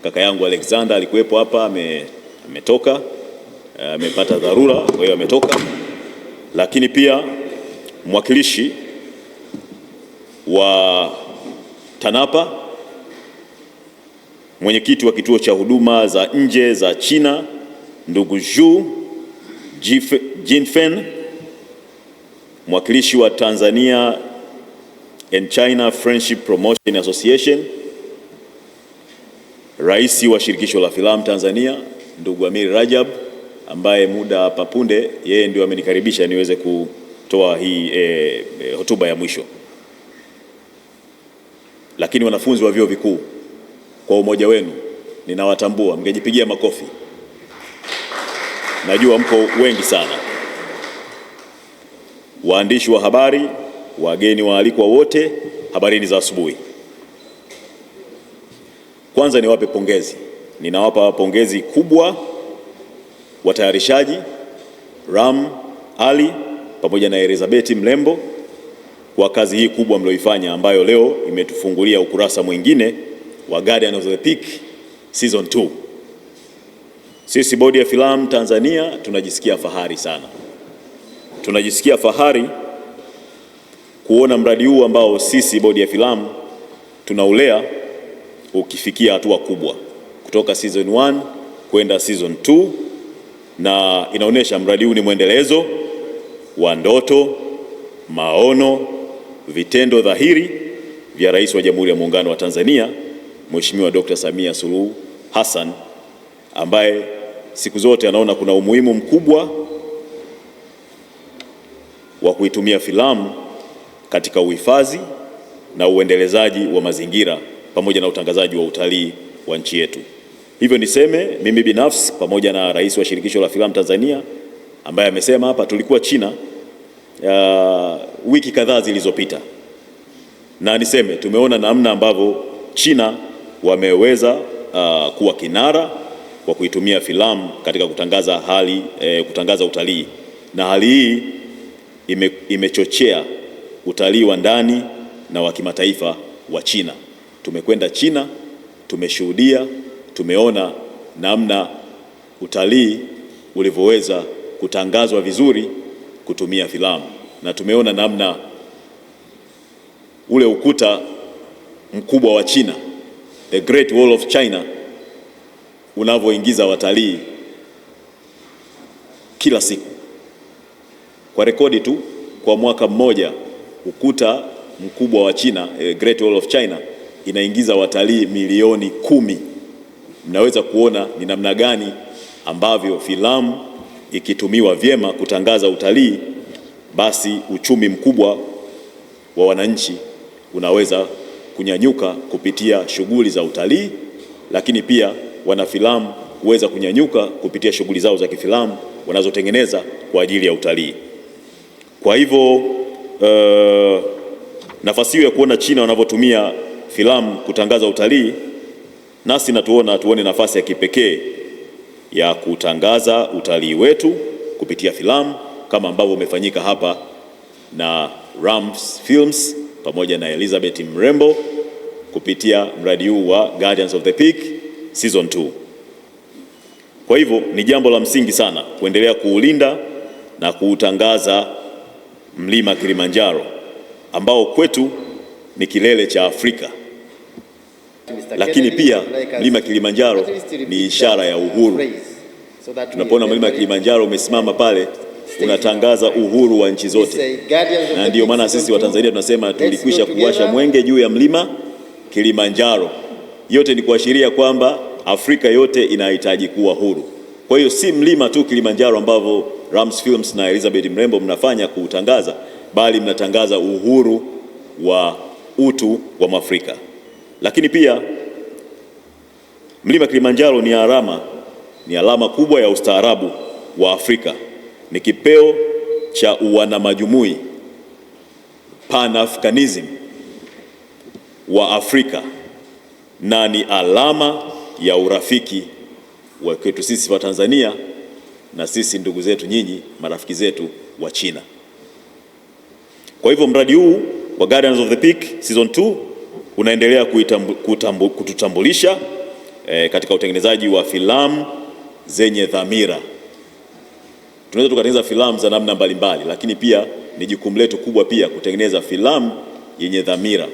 Kaka yangu Alexander alikuwepo hapa, ametoka, amepata dharura, kwa hiyo ametoka. Lakini pia mwakilishi wa TANAPA, mwenyekiti wa kituo cha huduma za nje za China ndugu Zhu Jinfen, mwakilishi wa Tanzania and China Friendship Promotion Association, rais wa shirikisho la filamu Tanzania ndugu Amir Rajab, ambaye muda papunde yeye ndio amenikaribisha niweze kutoa hii hotuba ya mwisho. Lakini wanafunzi wa vyuo vikuu, kwa umoja wenu ninawatambua, mngejipigia makofi. Najua mko wengi sana. Waandishi wa habari, wageni waalikwa wote, habarini za asubuhi. Kwanza niwape pongezi. Ninawapa pongezi kubwa watayarishaji Ram Ali pamoja na Elizabeth Mlembo kwa kazi hii kubwa mlioifanya, ambayo leo imetufungulia ukurasa mwingine wa Guardians of the Peak Season 2. Sisi Bodi ya Filamu Tanzania tunajisikia fahari sana. Tunajisikia fahari kuona mradi huu ambao sisi Bodi ya Filamu tunaulea ukifikia hatua kubwa kutoka Season 1 kwenda Season 2, na inaonyesha mradi huu ni mwendelezo wa ndoto, maono, vitendo dhahiri vya Rais wa Jamhuri ya Muungano wa Tanzania Mheshimiwa Dr. Samia Suluhu Hassan, ambaye siku zote anaona kuna umuhimu mkubwa wa kuitumia filamu katika uhifadhi na uendelezaji wa mazingira pamoja na utangazaji wa utalii wa nchi yetu. Hivyo niseme mimi binafsi pamoja na rais wa shirikisho la filamu Tanzania ambaye amesema hapa, tulikuwa China wiki kadhaa zilizopita, na niseme tumeona namna ambavyo China wameweza kuwa kinara kwa kuitumia filamu katika kutangaza utalii, na hali hii imechochea utalii wa ndani na wa kimataifa wa China. Tumekwenda China, tumeshuhudia, tumeona namna utalii ulivyoweza kutangazwa vizuri kutumia filamu, na tumeona namna ule ukuta mkubwa wa China, the Great Wall of China, unavyoingiza watalii kila siku. Kwa rekodi tu, kwa mwaka mmoja ukuta mkubwa wa China, Great Wall of China, inaingiza watalii milioni 10. Mnaweza kuona ni namna gani ambavyo filamu ikitumiwa vyema kutangaza utalii, basi uchumi mkubwa wa wananchi unaweza kunyanyuka kupitia shughuli za utalii, lakini pia wanafilamu huweza kunyanyuka kupitia shughuli zao za kifilamu wanazotengeneza kwa ajili ya utalii. Kwa hivyo nafasi hiyo ya kuona China wanavyotumia filamu kutangaza utalii, nasi tuone nafasi ya kipekee ya kutangaza utalii wetu kupitia filamu kama ambavyo umefanyika hapa na Rams Films pamoja na Elizabeth Mrembo kupitia mradi huu wa Guardians of the Peak Season 2. Kwa hivyo ni jambo la msingi sana kuendelea kuulinda na kuutangaza mlima Kilimanjaro ambao kwetu ni kilele cha Afrika, lakini pia mlima Kilimanjaro ni ishara ya uhuru. Tunapoona mlima Kilimanjaro umesimama pale, unatangaza uhuru wa nchi zote, na ndio maana sisi wa Tanzania tunasema tulikwisha kuwasha mwenge juu ya mlima Kilimanjaro. Yote ni kuashiria kwamba Afrika yote inahitaji kuwa huru. Kwa hiyo si mlima tu Kilimanjaro ambavyo Rams Films na Elizabeth Mrembo mnafanya kuutangaza, bali mnatangaza uhuru wa utu wa Mwafrika. Lakini pia mlima Kilimanjaro ni alama kubwa ya ustaarabu wa Afrika. Ni kipeo cha uanamajumui, Pan-Africanism wa Afrika, na ni alama ya urafiki wa kwetu sisi wa Tanzania na sisi ndugu zetu nyinyi marafiki zetu wa China. Kwa hivyo mradi huu wa Guardians of the Peak Season 2 unaendelea kututambulisha katika utengenezaji wa filamu zenye dhamira. Tunaweza tukatengeneza filamu za namna mbalimbali, lakini pia ni jukumu letu kubwa pia kutengeneza filamu yenye dhamira,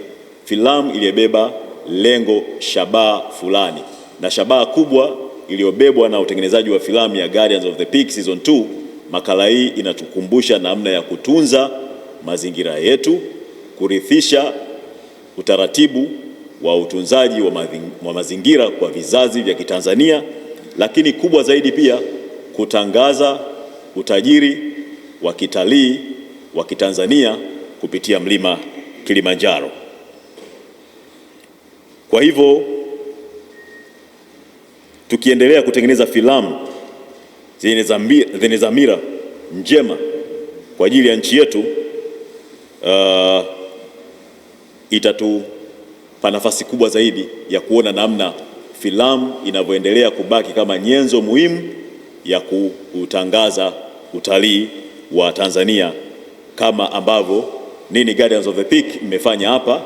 filamu iliyobeba lengo, shabaha fulani. Na shabaha kubwa iliyobebwa na utengenezaji wa filamu ya Guardians of the Peak Season 2, makala hii inatukumbusha namna ya kutunza mazingira yetu, kurithisha utaratibu wa utunzaji wa mazingira kwa vizazi vya Kitanzania, lakini kubwa zaidi pia kutangaza utajiri wa kitalii wa Kitanzania kupitia mlima Kilimanjaro. Kwa hivyo tukiendelea kutengeneza filamu zenye dhamira njema kwa ajili ya nchi yetu, itatupa nafasi kubwa zaidi ya kuona namna filamu inavyoendelea kubaki kama nyenzo muhimu ya kutangaza utalii wa Tanzania, kama ambavyo Guardians of the Peak imefanya hapa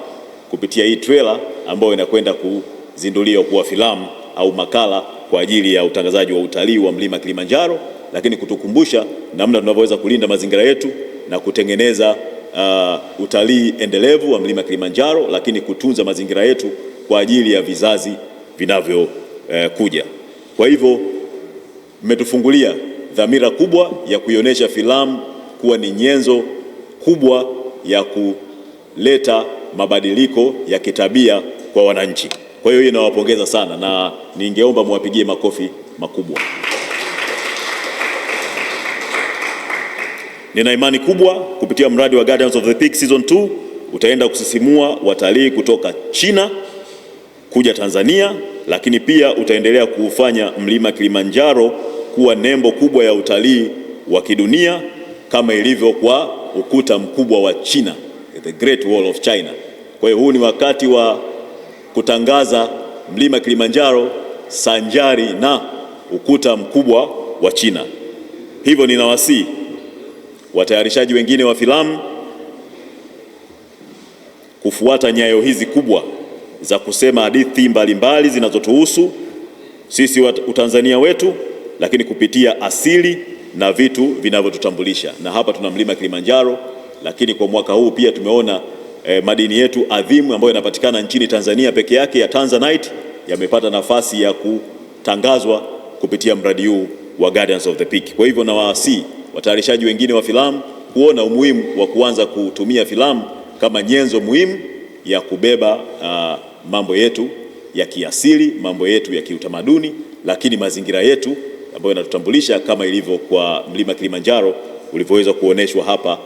kupitia hii trailer ambayo inakwenda kuzinduliwa kuwa filamu au makala kwa ajili ya utangazaji wa utalii wa mlima Kilimanjaro, lakini kutukumbusha namna tunavyoweza kulinda mazingira yetu na kutengeneza utalii endelevu wa mlima Kilimanjaro, lakini kutunza mazingira yetu kwa ajili ya vizazi vinavyokuja. Kwa hivyo mmetufungulia dhamira kubwa ya kuionyesha filamu kuwa ni nyenzo kubwa ya kuleta mabadiliko ya kitabia kwa wananchi. Kwa hiyo nawapongeza sana na ningeomba muwapigie makofi makubwa. Nina imani kubwa kupitia mradi wa Guardians of the Peak Season 2 utaenda kusisimua watalii kutoka China kuja Tanzania, lakini pia utaendelea kufanya mlima Kilimanjaro kuwa nembo kubwa ya utalii wa kidunia kama ilivyo kwa ukuta mkubwa wa China, the Great Wall of China. Kwa hiyo huu ni wakati wa kutangaza mlima Kilimanjaro sanjari na ukuta mkubwa wa China. Hivyo ninawasihi watayarishaji wengine wa filamu kufuata nyayo hizi kubwa za kusema hadithi mbalimbali zinazotuhusu sisi Utanzania wetu, lakini kupitia asili na vitu vinavyotutambulisha. Na hapa tuna mlima Kilimanjaro, lakini kwa mwaka huu pia tumeona madini yetu adhimu ambayo yanapatikana nchini Tanzania peke yake ya Tanzanite yamepata nafasi ya kutangazwa kupitia mradi huu wa Guardians of the Peak. Kwa hivyo nawaasihi watayarishaji wengine wa filamu kuona umuhimu wa kuanza kutumia filamu kama nyenzo muhimu ya kubeba mambo yetu ya kiasili, mambo yetu ya kiutamaduni, lakini mazingira yetu ambayo yanatutambulisha kama ilivyo kwa mlima Kilimanjaro ulivyoweza kuoneshwa hapa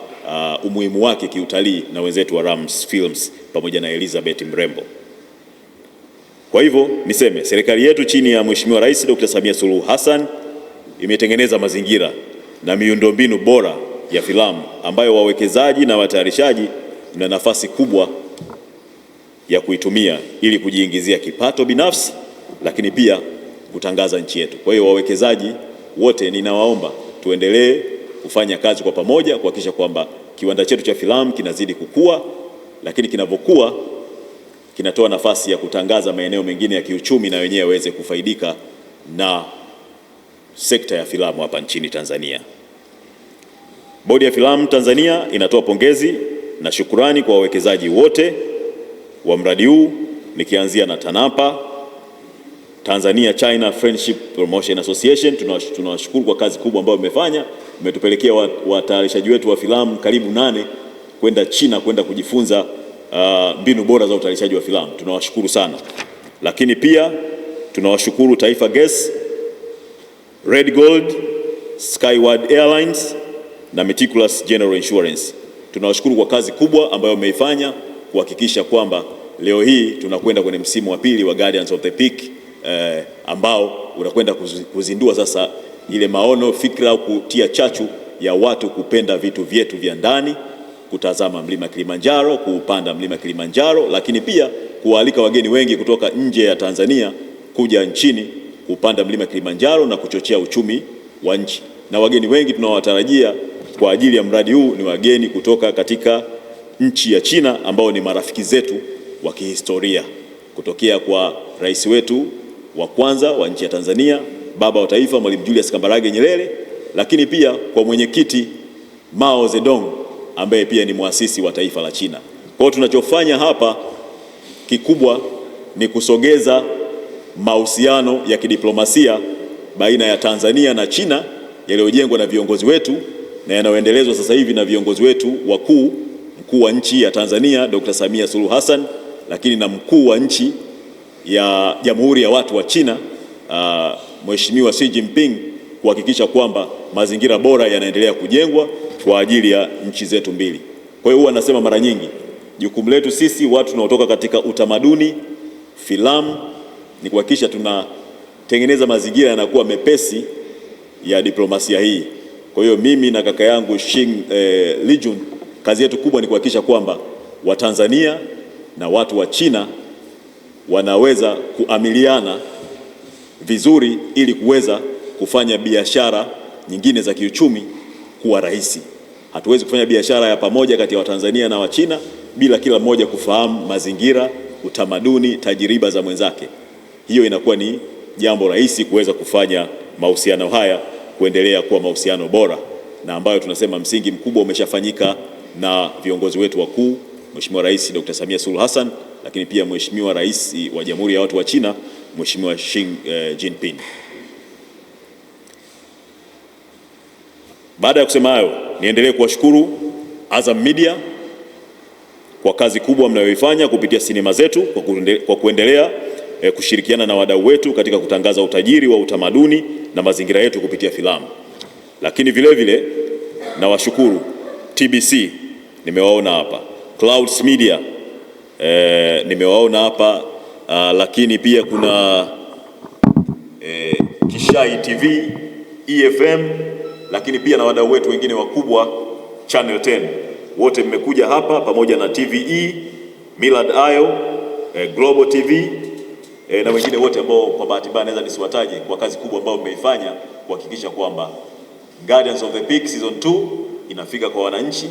umuhimu wake kiutalii na wenzetu wa Rams Films pamoja na Elizabeth Mrembo. Kwa hivyo niseme serikali yetu chini ya Mheshimiwa Rais Dr. Samia Suluhu Hassan imetengeneza mazingira na miundombinu bora ya filamu ambayo wawekezaji na watayarishaji na nafasi kubwa ya kuitumia ili kujiingizia kipato binafsi, lakini pia kutangaza nchi yetu. Kwa hiyo wawekezaji wote ninawaomba tuendelee kufanya kazi kwa pamoja kuhakikisha kwamba kiwanda chetu cha filamu kinazidi kukua, lakini kinavyokuwa kinatoa nafasi ya kutangaza maeneo mengine ya kiuchumi na wenyewe waweze kufaidika na sekta ya filamu hapa nchini Tanzania. Bodi ya Filamu Tanzania inatoa pongezi na shukurani kwa wawekezaji wote wa mradi huu, nikianzia na TANAPA, Tanzania China Friendship Promotion Association. Tunawashukuru kwa kazi kubwa ambayo mmefanya. Mmetupelekea watayarishaji wetu wa filamu karibu 8 kwenda China kwenda kujifunza mbinu bora za utayarishaji wa filamu. Tunawashukuru sana. Lakini pia tunawashukuru Taifa Gas, Red Gold, Skyward Airlines na Meticulous General Insurance. Tunawashukuru kwa kazi kubwa ambayo mmeifanya kuhakikisha kwamba leo hii tunakwenda kwenye msimu wa pili wa Guardians of the Peak ambao unakwenda kuzindua sasa ile maono, fikra, kutia chachu ya watu kupenda vitu vyetu vya ndani, kutazama mlima Kilimanjaro, kuupanda mlima Kilimanjaro, lakini pia kualika wageni wengi kutoka nje ya Tanzania kuja nchini kupanda mlima Kilimanjaro na kuchochea uchumi wa nchi. Na wageni wengi tunawatarajia kwa ajili ya mradi huu ni wageni kutoka katika nchi ya China ambao ni marafiki zetu wa kihistoria, kutokea kwa rais wetu wa kwanza wa nchi ya Tanzania, baba wa taifa Mwalimu Julius Kambarage Nyerere, lakini pia kwa mwenyekiti Mao Zedong ambaye pia ni muasisi wa taifa la China. Kwa hiyo tunachofanya hapa kikubwa ni kusogeza mahusiano ya kidiplomasia baina ya Tanzania na China yaliyojengwa na viongozi wetu na yanayoendelezwa sasa hivi na viongozi wetu wakuu, mkuu wa nchi ya Tanzania Dr. Samia Suluhu Hassan, lakini na mkuu wa nchi ya Jamhuri ya Watu wa China Mheshimiwa Xi Jinping, kuhakikisha kwamba mazingira bora yanaendelea kujengwa kwa ajili ya nchi zetu mbili. Kwa hiyo huwa nasema mara nyingi, jukumu letu sisi watu tunaotoka katika utamaduni, filamu, ni kuhakikisha tunatengeneza mazingira yanakuwa mepesi ya diplomasia hii. Kwa hiyo mimi na kaka yangu Xing Lijun, kazi yetu kubwa ni kuhakikisha kwamba Watanzania na watu wa China wanaweza kuamiliana vizuri ili kuweza kufanya biashara nyingine za kiuchumi kuwa rahisi. Hatuwezi kufanya biashara ya pamoja kati ya Watanzania na Wachina bila kila mmoja kufahamu mazingira, utamaduni, tajiriba za mwenzake. Hiyo inakuwa ni jambo rahisi kuweza kufanya mahusiano haya kuendelea kuwa mahusiano bora, na ambayo tunasema msingi mkubwa umeshafanyika na viongozi wetu wakuu, Mheshimiwa Rais Dr. Samia Suluhu Hassan, lakini pia Mheshimiwa Rais wa Jamhuri ya Watu wa China, Mheshimiwa Xi Jinping. Baada ya kusema hayo, niendelee kuwashukuru Azam Media kwa kazi kubwa mnayoifanya kupitia sinema zetu, kwa kuendelea kushirikiana na wadau wetu katika kutangaza utajiri wa utamaduni na mazingira yetu kupitia filamu. Lakini vile vile nawashukuru TBC, nimewaona hapa, Clouds Media nimewaona hapa, lakini pia kuna Kishai TV, EFM, lakini pia na wadau wetu wengine wakubwa Channel 10. Wote mmekuja hapa pamoja na TVE, Millard Ayo, Global TV, na wengine wote ambao kwa bahati mbaya naweza nisiwataje, kwa kazi kubwa ambayo mmeifanya kuhakikisha kwamba Guardians of the Peak Season 2 inafika kwa wananchi,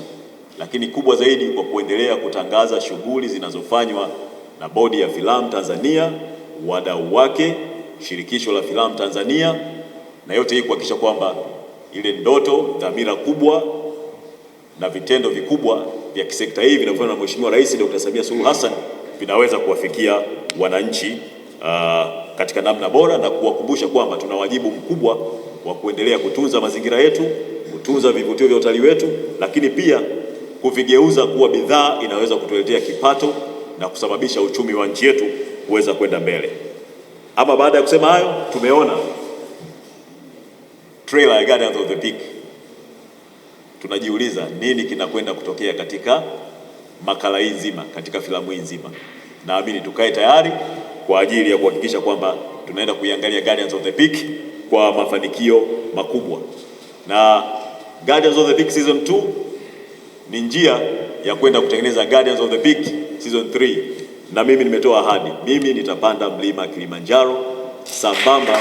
lakini kubwa zaidi kwa kuendelea kutangaza shughuli zinazofanywa na Bodi ya Filamu Tanzania, wadau wake, Shirikisho la Filamu Tanzania, na yote hii kuhakikisha kwamba ile ndoto, dhamira kubwa na vitendo vikubwa vya kisekta hii vinavyofanywa na Mheshimiwa Rais Dr. Samia Suluhu Hassan vinaweza kuwafikia wananchi katika namna bora, na kuwakumbusha kwamba tuna wajibu mkubwa wa kuendelea kutunza mazingira yetu, kutunza vivutio vya utalii wetu, lakini pia kuvigeuza kuwa bidhaa inaweza kutuletea kipato na kusababisha uchumi wa nchi yetu kuweza kwenda mbele. Ama baada ya kusema hayo, tumeona trailer ya Guardians of the Peak. Tunajiuliza nini kinakwenda kutokea katika makala hii nzima, katika filamu hii nzima. Naamini tukae tayari kwa ajili ya kuhakikisha kwamba tunaenda kuiangalia Guardians of the Peak kwa mafanikio makubwa. Na Guardians of the Peak Season 2 ni njia ya kwenda kutengeneza Guardians of the Peak Season 3. Na mimi nimetoa ahadi, mimi nitapanda mlima Kilimanjaro sambamba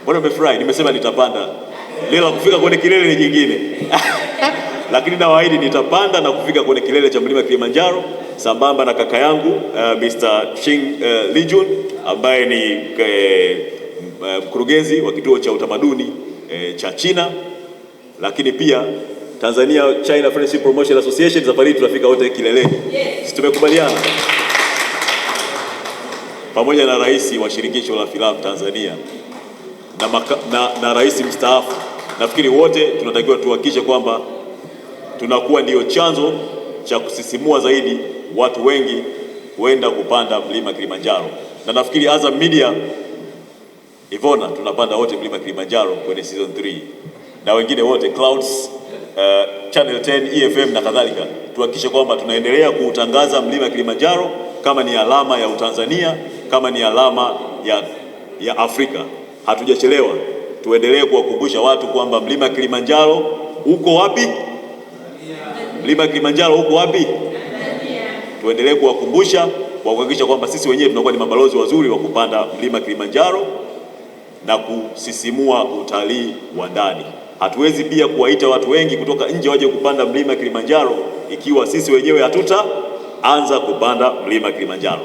Mbona umefurahi? Nimesema nitapanda. Leo kufika kwenye kilele ni jingine. Lakini nawaahidi nitapanda na kufika kwenye kilele cha mlima Kilimanjaro sambamba na kaka yangu Mr. Xing Lijun ambaye ni mkurugenzi wa kituo cha utamaduni cha China, lakini pia Tanzania China Friendship Promotion Association. Safari tunafika wote kileleni. Sisi tumekubaliana pamoja na rais wa Shirikisho la Filamu Tanzania na rais mstaafu. Nafikiri wote tunatakiwa tuhakikishe kwamba tunakuwa ndio chanzo cha kusisimua zaidi watu wengi kuenda kupanda mlima Kilimanjaro. Na nafikiri Azam Media, Ivona, tunapanda wote mlima Kilimanjaro kwenye Season 3. Na wengine wote Clouds, Channel 10, EFM na kadhalika. Tuhakikishe kwamba tunaendelea kuutangaza mlima Kilimanjaro kama ni alama ya Utanzania, kama ni alama ya Afrika. Hatujachelewa. Tuendelee kuwakumbusha watu kwamba mlima Kilimanjaro uko wapi? Mlima Kilimanjaro uko wapi? Tuendelee kuwakumbusha, kwa kuhakikisha kwamba sisi wenyewe tunakuwa ni mabalozi wazuri wa kupanda mlima Kilimanjaro na kusisimua utalii wa ndani. Hatuwezi pia kuwaita watu wengi kutoka nje waje kupanda mlima Kilimanjaro ikiwa sisi wenyewe anza kupanda mlima Kilimanjaro.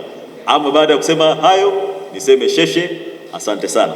Ama baada ya kusema hayo, niseme sheshe, asante sana.